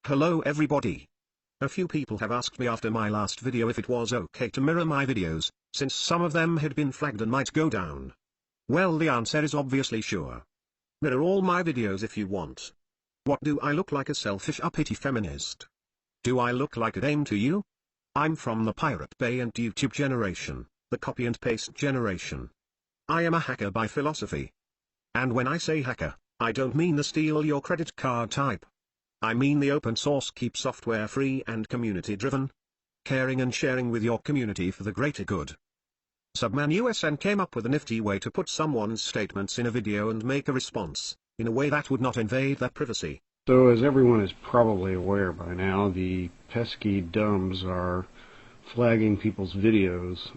Hello everybody. A few people have asked me after my last video if it was okay to mirror my videos, since some of them had been flagged and might go down. Well, the answer is obviously sure. Mirror all my videos if you want. What do I look like, a selfish uppity feminist? Do I look like a dame to you? I'm from the Pirate Bay and YouTube generation, the copy and paste generation. I am a hacker by philosophy. And when I say hacker, I don't mean the steal your credit card type. I mean the open source, keep software free and community driven. Caring and sharing with your community for the greater good. Subman USN came up with a nifty way to put someone's statements in a video and make a response, in a way that would not invade their privacy. So as everyone is probably aware by now, the pesky dumbs are flagging people's videos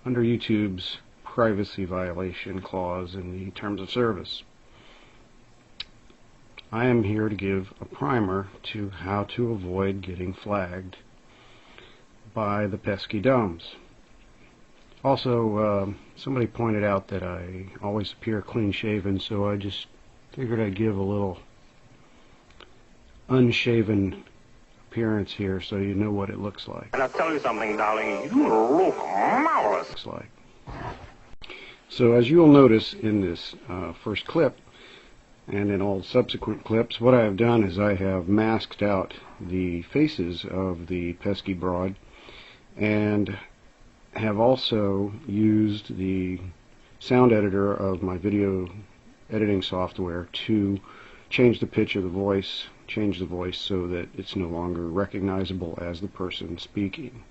under YouTube's privacy violation clause in the terms of service. I am here to give a primer to how to avoid getting flagged by the pesky dumbs. Also, somebody pointed out that I always appear clean shaven, so I just figured I'd give a little unshaven appearance here so you know what it looks like. And I'll tell you something, darling, you look marvelous. So as you'll notice in this first clip, and in all subsequent clips, what I have done is I have masked out the faces of the pesky broad and have also used the sound editor of my video editing software to change the pitch of the voice, change the voice so that it's no longer recognizable as the person speaking.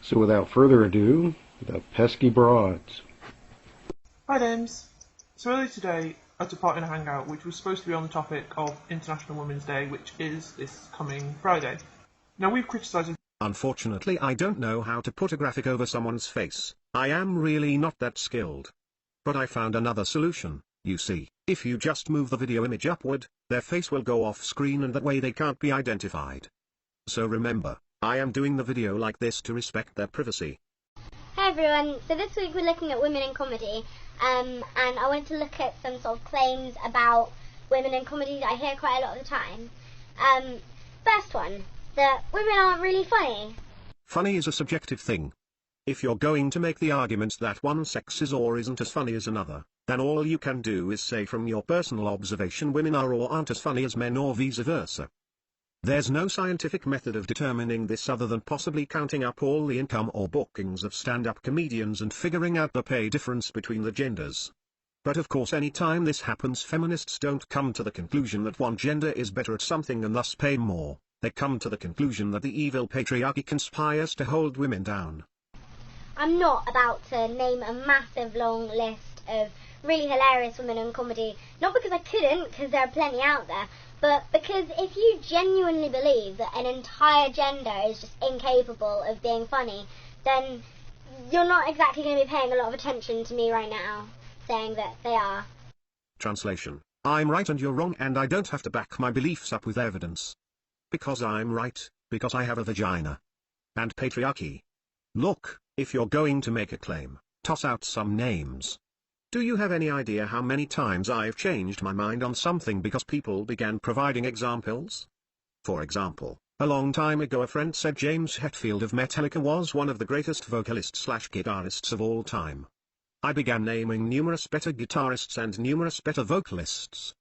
So without further ado, the pesky broads. Hi Dames. So earlier today I took part in a hangout which was supposed to be on the topic of International Women's Day, which is this coming Friday. Now we've criticised... Unfortunately, I don't know how to put a graphic over someone's face. I am really not that skilled. But I found another solution. You see, if you just move the video image upward, their face will go off screen and that way they can't be identified. So remember, I am doing the video like this to respect their privacy. Hi everyone, so this week we're looking at women in comedy, and I wanted to look at some sort of claims about women in comedy that I hear quite a lot of the time. First one, that women aren't really funny. Funny is a subjective thing. If you're going to make the argument that one sex is or isn't as funny as another, then all you can do is say from your personal observation women are or aren't as funny as men or vice versa. There's no scientific method of determining this other than possibly counting up all the income or bookings of stand-up comedians and figuring out the pay difference between the genders. But of course any time this happens, feminists don't come to the conclusion that one gender is better at something and thus pay more. They come to the conclusion that the evil patriarchy conspires to hold women down. I'm not about to name a massive long list of really hilarious women in comedy, not because I couldn't, because there are plenty out there, but because if you genuinely believe that an entire gender is just incapable of being funny, then you're not exactly going to be paying a lot of attention to me right now, saying that they are. Translation: I'm right and you're wrong, and I don't have to back my beliefs up with evidence. Because I'm right, because I have a vagina. And patriarchy. Look, if you're going to make a claim, toss out some names. Do you have any idea how many times I've changed my mind on something because people began providing examples? For example, a long time ago a friend said James Hetfield of Metallica was one of the greatest vocalists/guitarists of all time. I began naming numerous better guitarists and numerous better vocalists.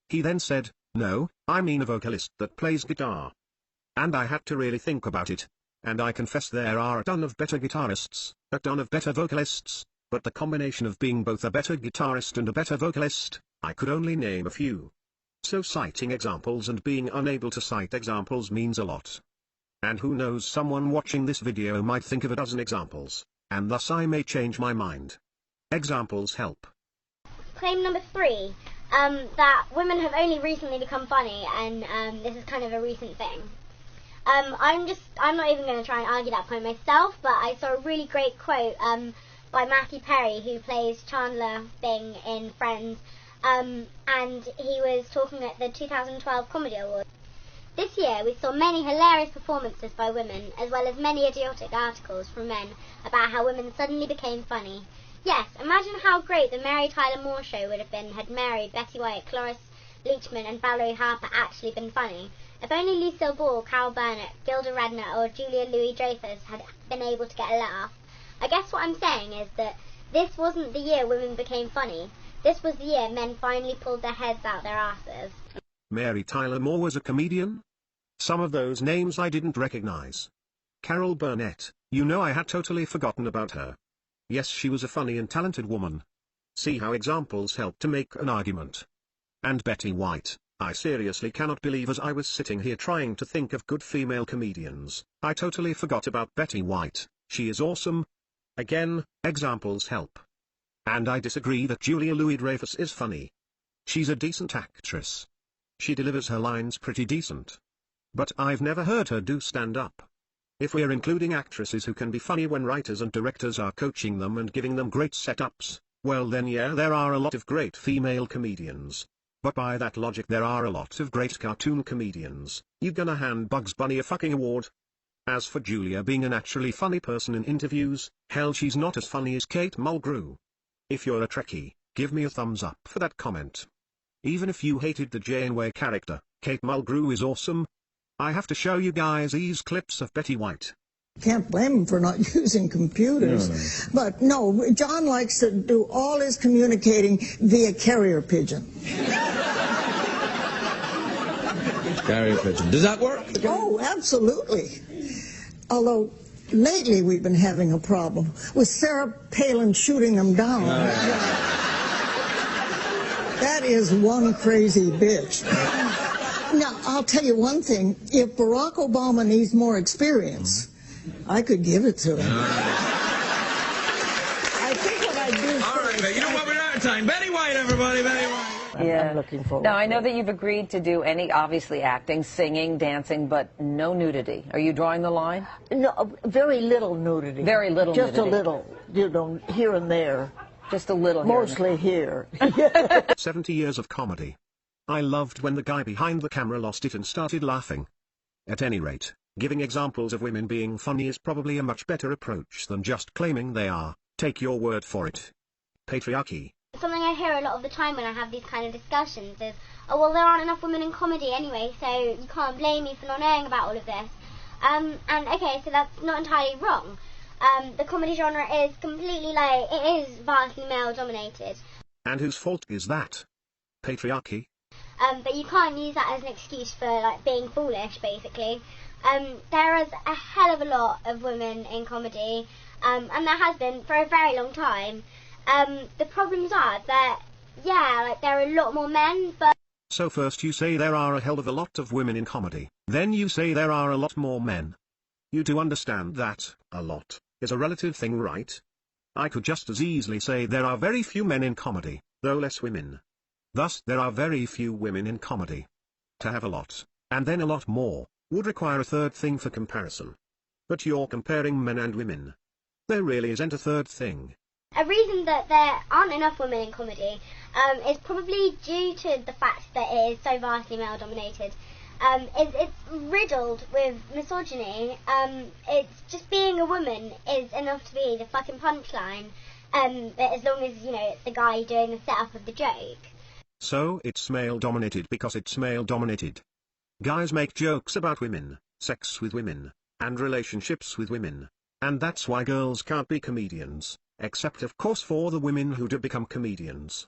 He then said, no, I mean a vocalist that plays guitar. And I had to really think about it. And I confess there are a ton of better guitarists, a ton of better vocalists. But the combination of being both a better guitarist and a better vocalist, I could only name a few. So citing examples and being unable to cite examples means a lot. And who knows, someone watching this video might think of a dozen examples, and thus I may change my mind. Examples help. Claim number 3, that women have only recently become funny, and this is kind of a recent thing. I'm not even going to try and argue that point myself, but I saw a really great quote, by Matthew Perry, who plays Chandler Bing in Friends, and he was talking at the 2012 Comedy Awards. This year we saw many hilarious performances by women, as well as many idiotic articles from men about how women suddenly became funny. Yes, imagine how great the Mary Tyler Moore show would have been had Mary, Betty White, Cloris Leachman and Valerie Harper actually been funny. If only Lucille Ball, Carol Burnett, Gilda Radner or Julia Louis-Dreyfus had been able to get a laugh. I guess what I'm saying is that this wasn't the year women became funny. This was the year men finally pulled their heads out their asses. Mary Tyler Moore was a comedian? Some of those names I didn't recognize. Carol Burnett, you know I had totally forgotten about her. Yes, she was a funny and talented woman. See how examples help to make an argument. And Betty White, I seriously cannot believe as I was sitting here trying to think of good female comedians, I totally forgot about Betty White. She is awesome. Again, examples help. And I disagree that Julia Louis-Dreyfus is funny. She's a decent actress. She delivers her lines pretty decent. But I've never heard her do stand-up. If we're including actresses who can be funny when writers and directors are coaching them and giving them great setups, well then yeah, there are a lot of great female comedians. But by that logic there are a lot of great cartoon comedians. You gonna hand Bugs Bunny a fucking award? As for Julia being a naturally funny person in interviews, hell, she's not as funny as Kate Mulgrew. If you're a Trekkie, give me a thumbs up for that comment. Even if you hated the Janeway character, Kate Mulgrew is awesome. I have to show you guys these clips of Betty White. Can't blame him for not using computers. No. But no, John likes to do all his communicating via carrier pigeon. Carrier pigeon. Does that work? Oh, absolutely. Although, lately we've been having a problem with Sarah Palin shooting them down. That is one crazy bitch. Now, I'll tell you one thing. If Barack Obama needs more experience, I could give it to him. I think what I do. All right, but you know what? We're out of time. Betty White, everybody. Betty White. Yeah. I'm looking forward. Now, I know that you've agreed to do any, obviously, acting, singing, dancing, but no nudity. Are you drawing the line? No, very little nudity. Very little Just nudity. a little, you know, here and there. Just a little here. Mostly here. 70 years of comedy. I loved when the guy behind the camera lost it and started laughing. At any rate, giving examples of women being funny is probably a much better approach than just claiming they are. Take your word for it. Patriarchy. Something I hear a lot of the time when I have these kind of discussions is, oh well, there aren't enough women in comedy anyway, so you can't blame me for not knowing about all of this. And okay, so that's not entirely wrong. The comedy genre is completely it is vastly male dominated. And whose fault is that? Patriarchy? But you can't use that as an excuse for being foolish, basically. There is a hell of a lot of women in comedy, and there has been for a very long time. The problems are that, yeah, there are a lot more men, but... So first you say there are a hell of a lot of women in comedy, then you say there are a lot more men. You do understand that, a lot, is a relative thing, right? I could just as easily say there are very few men in comedy, though less women. Thus, there are very few women in comedy. To have a lot, and then a lot more, would require a third thing for comparison. But you're comparing men and women. There really isn't a third thing. A reason that there aren't enough women in comedy is probably due to the fact that it is so vastly male-dominated. It's riddled with misogyny. It's just being a woman is enough to be the fucking punchline, as long as, it's the guy doing the setup of the joke. So it's male-dominated because it's male-dominated. Guys make jokes about women, sex with women, and relationships with women. And that's why girls can't be comedians, except of course for the women who do become comedians.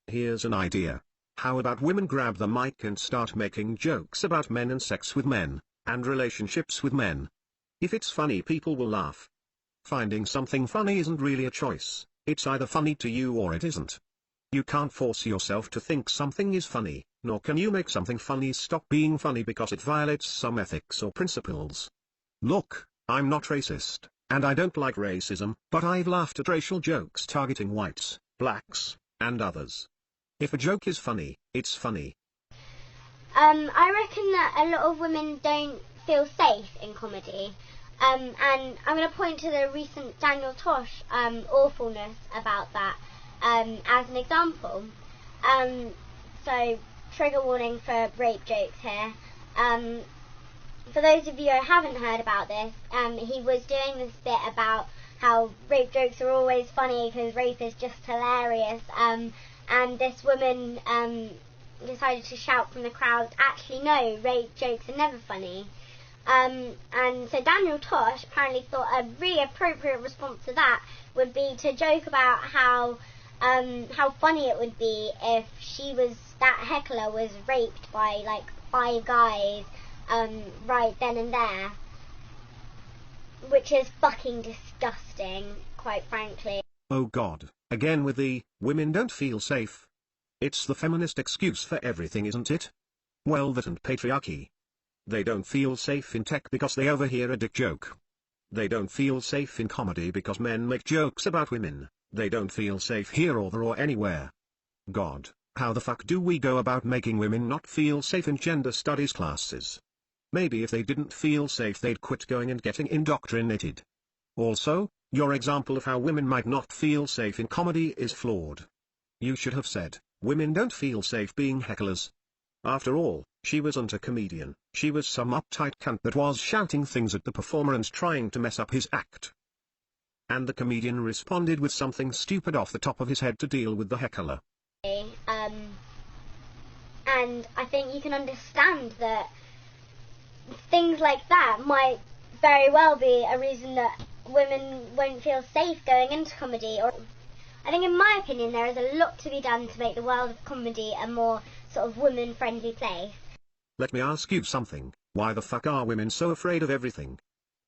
Here's an idea. How about women grab the mic and start making jokes about men and sex with men, and relationships with men? If it's funny, people will laugh. Finding something funny isn't really a choice, it's either funny to you or it isn't. You can't force yourself to think something is funny, nor can you make something funny stop being funny because it violates some ethics or principles. Look, I'm not racist, and I don't like racism, but I've laughed at racial jokes targeting whites, blacks, and others. If a joke is funny, it's funny. I reckon that a lot of women don't feel safe in comedy. And I'm going to point to the recent Daniel Tosh awfulness about that as an example. So, trigger warning for rape jokes here. For those of you who haven't heard about this, he was doing this bit about how rape jokes are always funny because rape is just hilarious. And this woman decided to shout from the crowd, "Actually, no, rape jokes are never funny." And so Daniel Tosh apparently thought a really appropriate response to that would be to joke about how funny it would be if that heckler was raped by like 5 guys right then and there, which is fucking disgusting, quite frankly. Oh God, again with the women don't feel safe. It's the feminist excuse for everything, isn't it? Well, that and patriarchy. They don't feel safe in tech because they overhear a dick joke. They don't feel safe in comedy because men make jokes about women. They don't feel safe here or there or anywhere. God, how the fuck do we go about making women not feel safe in gender studies classes? Maybe if they didn't feel safe they'd quit going and getting indoctrinated. Also, your example of how women might not feel safe in comedy is flawed. You should have said, women don't feel safe being hecklers. After all, she wasn't a comedian, she was some uptight cunt that was shouting things at the performer and trying to mess up his act. And the comedian responded with something stupid off the top of his head to deal with the heckler. And I think you can understand that things like that might very well be a reason that women won't feel safe going into comedy. Or I think, in my opinion, there is a lot to be done to make the world of comedy a more sort of women-friendly place. Let me ask you something. Why the fuck are women so afraid of everything?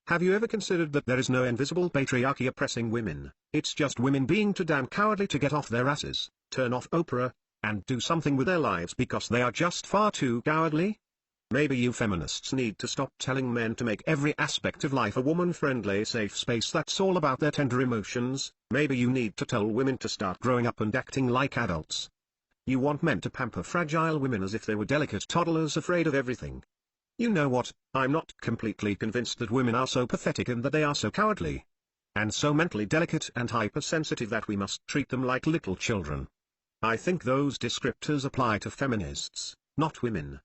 Have you ever considered that there is no invisible patriarchy oppressing women? It's just women being too damn cowardly to get off their asses, turn off Oprah, and do something with their lives because they are just far too cowardly? Maybe you feminists need to stop telling men to make every aspect of life a woman-friendly safe space that's all about their tender emotions. Maybe you need to tell women to start growing up and acting like adults. You want men to pamper fragile women as if they were delicate toddlers afraid of everything. You know what, I'm not completely convinced that women are so pathetic and that they are so cowardly. And so mentally delicate and hypersensitive that we must treat them like little children. I think those descriptors apply to feminists, not women.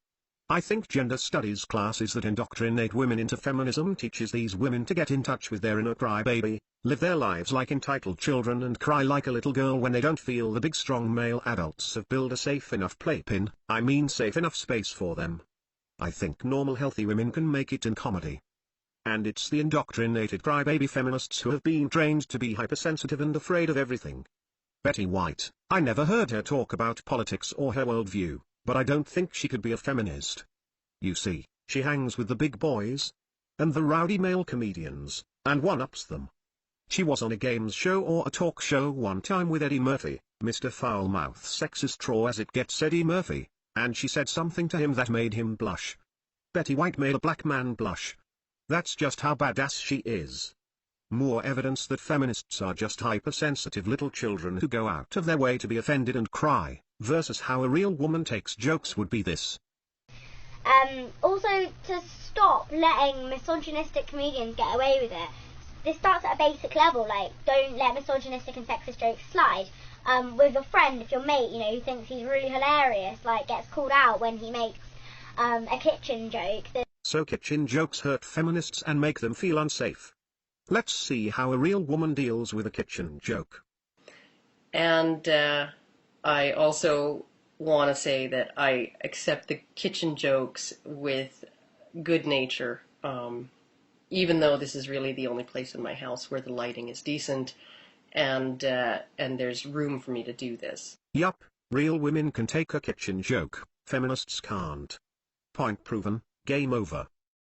I think gender studies classes that indoctrinate women into feminism teaches these women to get in touch with their inner crybaby, live their lives like entitled children and cry like a little girl when they don't feel the big strong male adults have built a safe enough safe enough space for them. I think normal healthy women can make it in comedy. And it's the indoctrinated crybaby feminists who have been trained to be hypersensitive and afraid of everything. Betty White, I never heard her talk about politics or her worldview, but I don't think she could be a feminist. You see, she hangs with the big boys and the rowdy male comedians, and one-ups them. She was on a games show or a talk show one time with Eddie Murphy, Mr. Foulmouth Sexist Traw as it gets Eddie Murphy, and she said something to him that made him blush. Betty White made a black man blush. That's just how badass she is. More evidence that feminists are just hypersensitive little children who go out of their way to be offended and cry, versus how a real woman takes jokes would be this. Also, to stop letting misogynistic comedians get away with it. This starts at a basic level, like, don't let misogynistic and sexist jokes slide. With your friend, if your mate, who thinks he's really hilarious, like, gets called out when he makes a kitchen joke. So kitchen jokes hurt feminists and make them feel unsafe. Let's see how a real woman deals with a kitchen joke. And I also want to say that I accept the kitchen jokes with good nature, even though this is really the only place in my house where the lighting is decent, and there's room for me to do this. Yup, real women can take a kitchen joke, feminists can't. Point proven, game over.